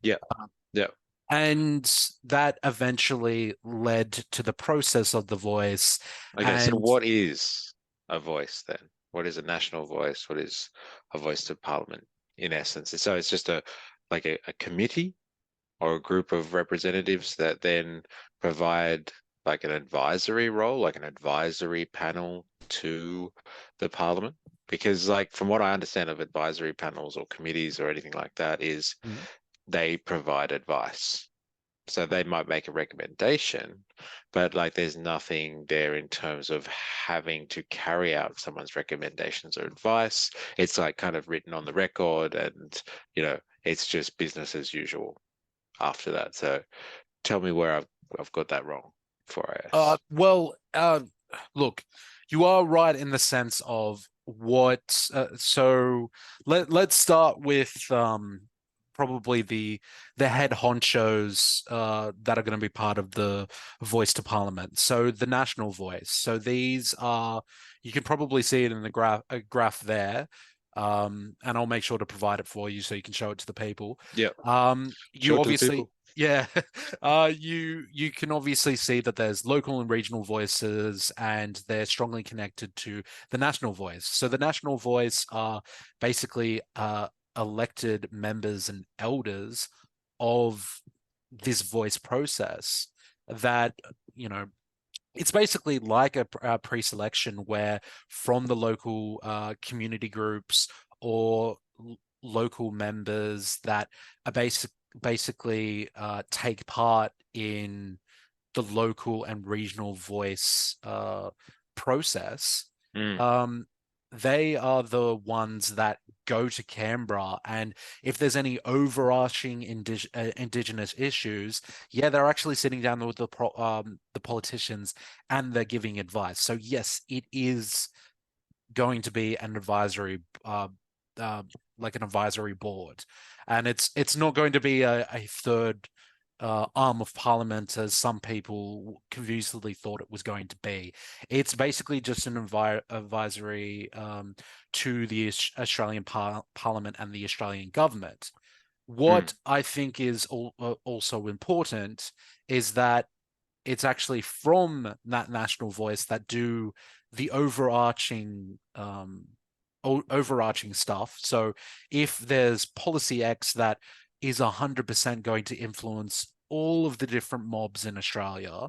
Yeah. Yeah. And that eventually led to the process of the voice. Okay, so And what is a voice then? What is a national voice? What is a voice to parliament in essence? So it's just a committee or a group of representatives that then provide like an advisory role, like an advisory panel to the parliament. Because like from what I understand of advisory panels or committees or anything like that is they provide advice. So they might make a recommendation, but like there's nothing there in terms of having to carry out someone's recommendations or advice. It's like kind of written on the record and, it's just business as usual after that. So tell me where I've got that wrong before I ask. well, look, you are right in the sense of what. So let's start with probably the head honchos that are going to be part of the voice to parliament. So the national voice. So these are, you can probably see it in the graph there. And I'll make sure to provide it for you so you can show it to the people. Yeah, show You it to the obviously, people. yeah, you can obviously see that there's local and regional voices, and they're strongly connected to the national voice. So the national voice are basically elected members and elders of this voice process that, you know, it's basically like a pre-selection where from the local community groups or local members that are basically take part in the local and regional voice process. Mm. Um, they are the ones that go to Canberra, and if there's any overarching indigenous issues, yeah, they're actually sitting down with the politicians and they're giving advice. So yes, it is going to be an advisory uh, like an advisory board, and it's not going to be a third arm of parliament as some people confusedly thought it was going to be. It's basically just an advisory to the Australian Parliament and the Australian government. Mm. What I think is also important is that it's actually from that national voice that do the overarching stuff. So if there's policy X that is 100% going to influence all of the different mobs in Australia,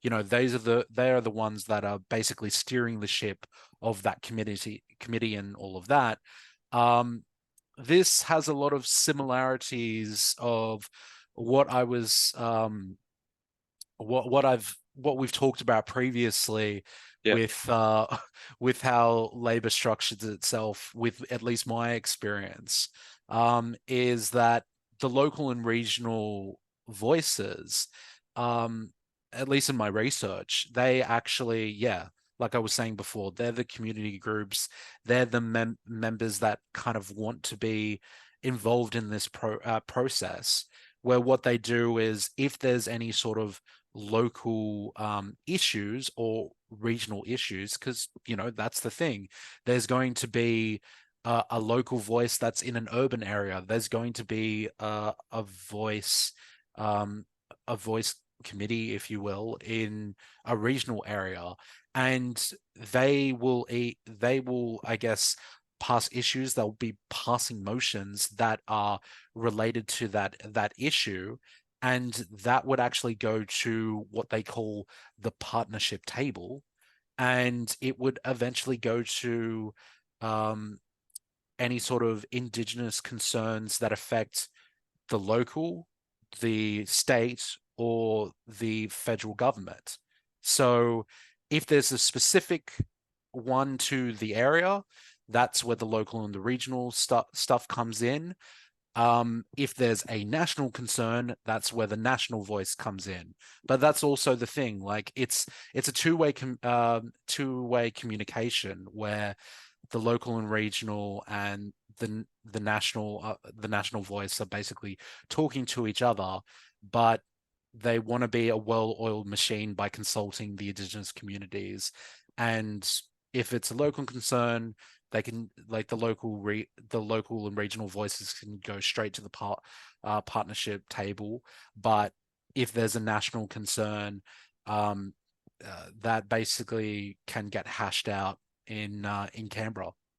they are the ones that are basically steering the ship of that committee and all of that. Um, this has a lot of similarities of what I was what we've talked about previously Yeah. with with how labor structures itself, with at least my experience, is that the local and regional voices, um, at least in my research, they actually, yeah, like I was saying before, they're the community groups, they're the members that kind of want to be involved in this process, where what they do is if there's any sort of local issues or regional issues, because that's the thing. There's going to be a local voice that's in an urban area. There's going to be um, a voice committee, if you will, in a regional area, and they will, I guess, pass issues. They'll be passing motions that are related to that issue, and that would actually go to what they call the partnership table, and it would eventually go to um, any sort of indigenous concerns that affect the local, the state, or the federal government. So if there's a specific one to the area, that's where the local and the regional stuff comes in. If there's a national concern, that's where the national voice comes in. But that's also the thing. Like it's a two-way communication where the local and regional and the national voice are basically talking to each other, but they want to be a well-oiled machine by consulting the indigenous communities. And if it's a local concern, they can, like, the local and regional voices can go straight to the partnership table. But if there's a national concern, that basically can get hashed out in Canberra.